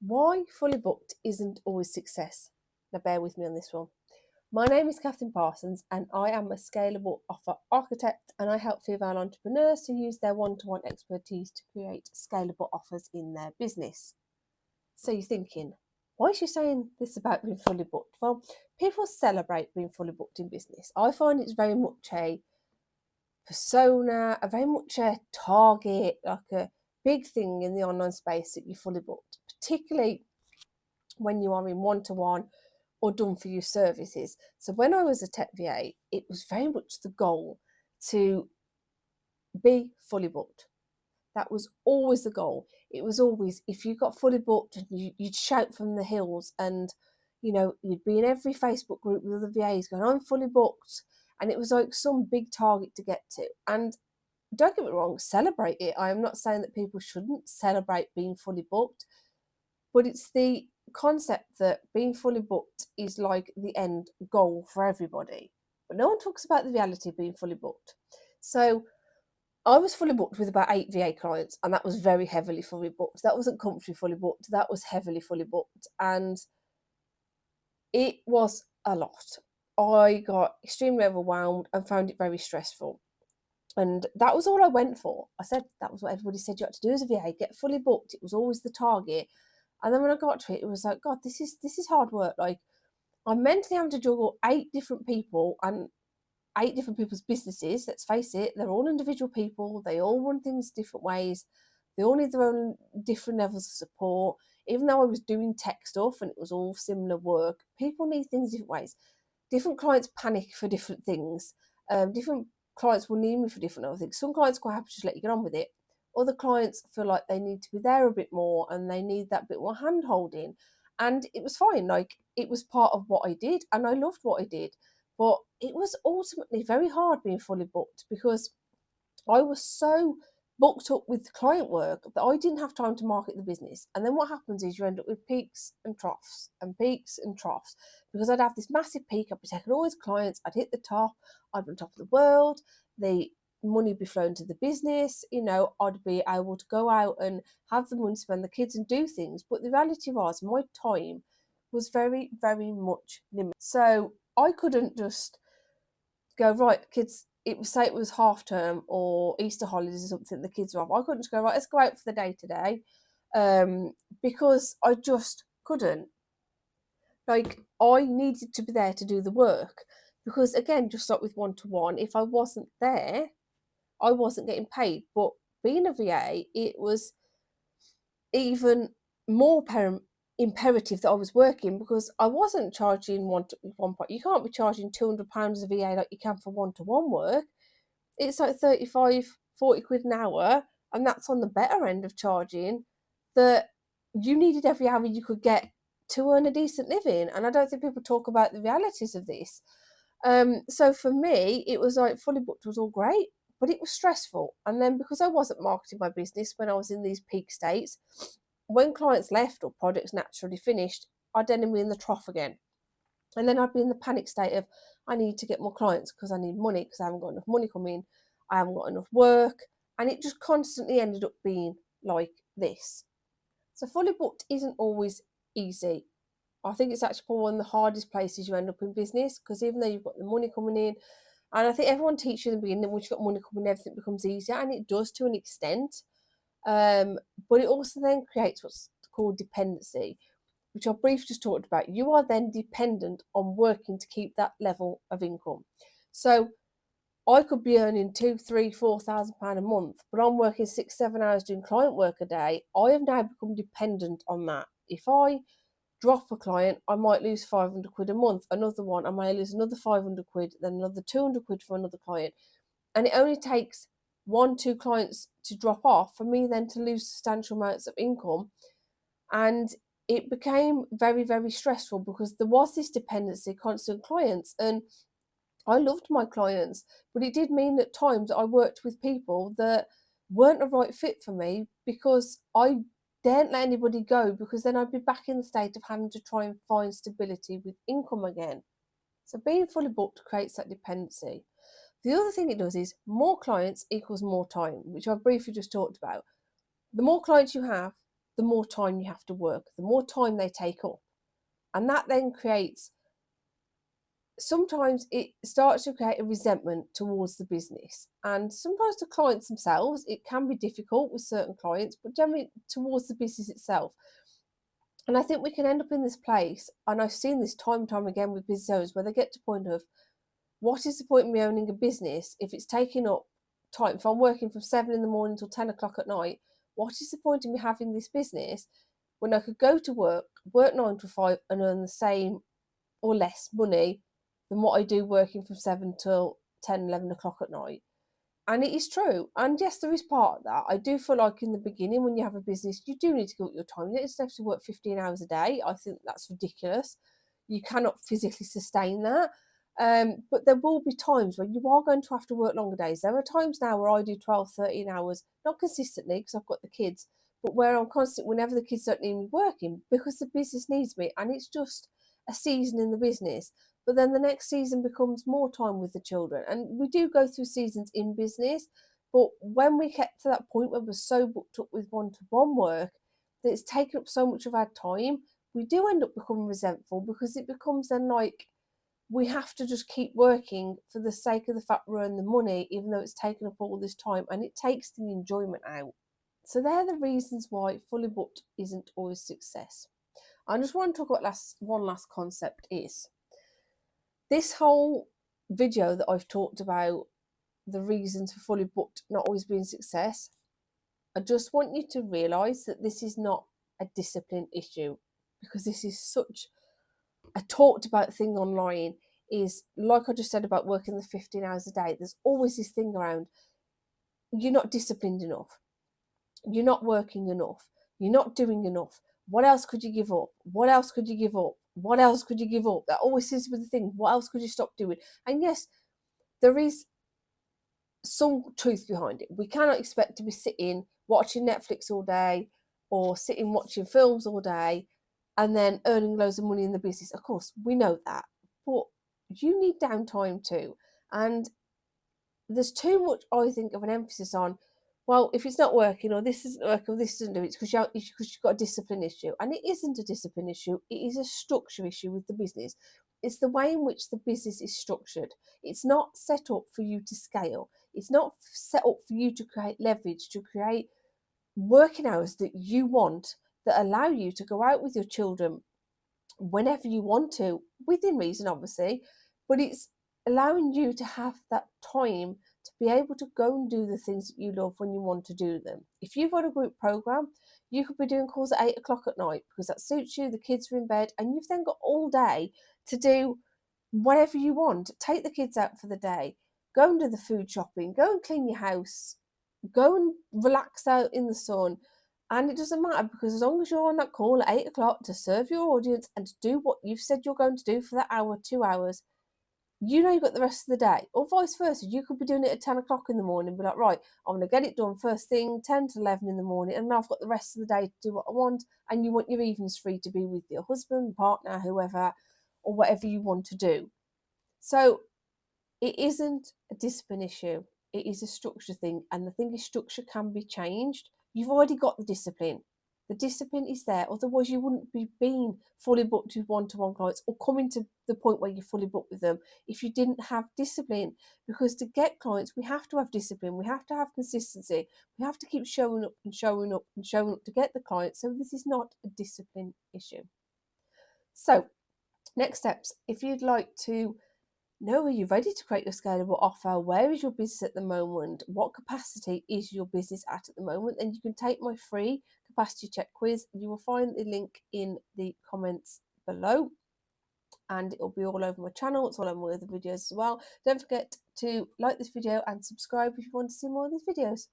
Why fully booked isn't always success. Now, bear with me on this one. My name is Catherine Parsons, and I am a scalable offer architect, and I help female entrepreneurs to use their one-to-one expertise to create scalable offers in their business. So you're thinking, why is she saying this about being fully booked? Well, people celebrate being fully booked in business. I find it's very much a persona, a very much a target, like a big thing in the online space that you're fully booked, particularly when you are in one-to-one or done for you services. So when I was a tech VA, it was very much the goal to be fully booked. That was always the goal. It was always, if you got fully booked, you'd shout from the hills, and you'd be in every Facebook group with other VAs going, I'm fully booked. And it was like some big target to get to. And don't get me wrong, celebrate it. I am not saying that people shouldn't celebrate being fully booked, but it's the concept that being fully booked is like the end goal for everybody. But no one talks about the reality of being fully booked. So I was fully booked with about 8 VA clients, and that was very heavily fully booked. That wasn't comfortably fully booked, that was heavily fully booked. And it was a lot. I got extremely overwhelmed and found it very stressful. And that was all I went for. I said that was what everybody said you had to do as a VA, get fully booked. It was always the target. And then when I got to it, it was like, God, this is hard work. Like, I'm mentally having to juggle 8 different people and 8 different people's businesses. Let's face it, they're all individual people. They all run things different ways. They all need their own different levels of support. Even though I was doing tech stuff and it was all similar work, people need things different ways. Different clients panic for different things. Different clients will need me for different other things. Some clients are quite happy to just let you get on with it. Other clients feel like they need to be there a bit more and they need that bit more hand holding. And it was fine. Like, it was part of what I did and I loved what I did. But it was ultimately very hard being fully booked because I was so booked up with client work that I didn't have time to market the business. And then what happens is you end up with peaks and troughs and peaks and troughs, because I'd have this massive peak, I'd be taking all these clients, I'd hit the top, I'd be on top of the world, the money would be flowing to the business, I'd be able to go out and have the money to spend the kids and do things. But the reality was my time was very, very much limited. So I couldn't just go, right, kids, it was half term or Easter holidays or something, the kids were off. I couldn't just go, right, let's go out for the day today, because I just couldn't. Like, I needed to be there to do the work, because again, just like with one-to-one, if I wasn't there, I wasn't getting paid. But being a VA, it was even more imperative that I was working, because I wasn't charging one point. You can't be charging £200 as a VA like you can for one-to-one work. It's like 35, 40 quid an hour, and that's on the better end of charging, that you needed every hour you could get to earn a decent living. And I don't think people talk about the realities of this. So for me, it was like fully booked was all great, but it was stressful. And then because I wasn't marketing my business when I was in these peak states, when clients left or projects naturally finished, I'd then be in the trough again. And then I'd be in the panic state of, I need to get more clients because I need money, because I haven't got enough money coming, I haven't got enough work. And it just constantly ended up being like this. So fully booked isn't always easy. I think it's actually probably one of the hardest places you end up in business, because even though you've got the money coming in, and I think everyone teaches you in the beginning, once you've got money coming in, everything becomes easier, and it does to an extent. But it also then creates what's called dependency, which I briefly just talked about. You are then dependent on working to keep that level of income. So I could be earning £2,000, £3,000, £4,000 a month, but I'm working 6-7 hours doing client work a day. I have now become dependent on that. If I drop a client, I might lose 500 quid a month. Another one, I may lose another 500 quid, then another 200 quid for another client. And it only takes 1-2 clients to drop off for me then to lose substantial amounts of income. And it became very, very stressful, because there was this dependency, constant clients. And I loved my clients, but it did mean at times I worked with people that weren't a right fit for me, because I daren't let anybody go, because then I'd be back in the state of having to try and find stability with income again. So being fully booked creates that dependency. The other thing it does is more clients equals more time, which I briefly just talked about. The more clients you have, the more time you have to work, the more time they take up. And that then creates, sometimes it starts to create a resentment towards the business. And sometimes the clients themselves, it can be difficult with certain clients, but generally towards the business itself. And I think we can end up in this place, and I've seen this time and time again with business owners, where they get to the point of, what is the point in me owning a business if it's taking up time? If I'm working from 7 in the morning till 10 o'clock at night, what is the point in me having this business when I could go to work 9 to 5 and earn the same or less money than what I do working from 7 till 10, 11 o'clock at night? And it is true. And yes, there is part of that. I do feel like in the beginning, when you have a business, you do need to go at your time. You don't have to work 15 hours a day. I think that's ridiculous. You cannot physically sustain that. But there will be times where you are going to have to work longer days. There are times now where I do 12, 13 hours, not consistently because I've got the kids, but where I'm constant whenever the kids don't need me working because the business needs me. And it's just a season in the business. But then the next season becomes more time with the children. And we do go through seasons in business. But when we get to that point where we're so booked up with one-to-one work that it's taken up so much of our time, we do end up becoming resentful, because it becomes then like we have to just keep working for the sake of the fact we're earning the money, even though it's taken up all this time, and it takes the enjoyment out. So they're the reasons why fully booked isn't always success. I just want to talk about one last concept is, this whole video that I've talked about the reasons for fully booked not always being success, I just want you to realise that this is not a discipline issue, because this is such a talked about thing online. Is like I just said about working the 15 hours a day, there's always this thing around, you're not disciplined enough, you're not working enough, you're not doing enough. What else could you give up? What else could you give up? What else could you give up? That always seems to be the thing. What else could you stop doing? And yes, there is some truth behind it. We cannot expect to be sitting watching Netflix all day or sitting watching films all day and then earning loads of money in the business. Of course, we know that. But you need downtime too. And there's too much, I think, of an emphasis on, well, if it's not working, or this isn't working, or this doesn't do it, it's because you've got a discipline issue. And it isn't a discipline issue, it is a structure issue with the business. It's the way in which the business is structured. It's not set up for you to scale. It's not set up for you to create leverage, to create working hours that you want, that allow you to go out with your children whenever you want to, within reason, obviously, but it's allowing you to have that time to be able to go and do the things that you love when you want to do them. If you've got a group program, you could be doing calls at 8 o'clock at night because that suits you, the kids are in bed, and you've then got all day to do whatever you want. Take the kids out for the day, go and do the food shopping, go and clean your house, go and relax out in the sun. And it doesn't matter, because as long as you're on that call at 8 o'clock to serve your audience and to do what you've said you're going to do for that hour, 2 hours, you know you've got the rest of the day. Or vice versa, you could be doing it at 10 o'clock in the morning and be like, right, I'm going to get it done first thing, 10 to 11 in the morning, and now I've got the rest of the day to do what I want. And you want your evenings free to be with your husband, partner, whoever, or whatever you want to do. So it isn't a discipline issue. It is a structure thing. And the thing is, structure can be changed. You've already got the discipline. The discipline is there. Otherwise, you wouldn't be being fully booked with one-to-one clients or coming to the point where you're fully booked with them if you didn't have discipline. Because to get clients, we have to have discipline. We have to have consistency. We have to keep showing up and showing up and showing up to get the clients. So this is not a discipline issue. So next steps, if you'd like to know, are you ready to create your scalable offer? Where is your business at the moment? What capacity is your business at the moment? Then you can take my free capacity check quiz. You will find the link in the comments below, and it'll be all over my channel. It's all over my other videos as well. Don't forget to like this video and subscribe if you want to see more of these videos.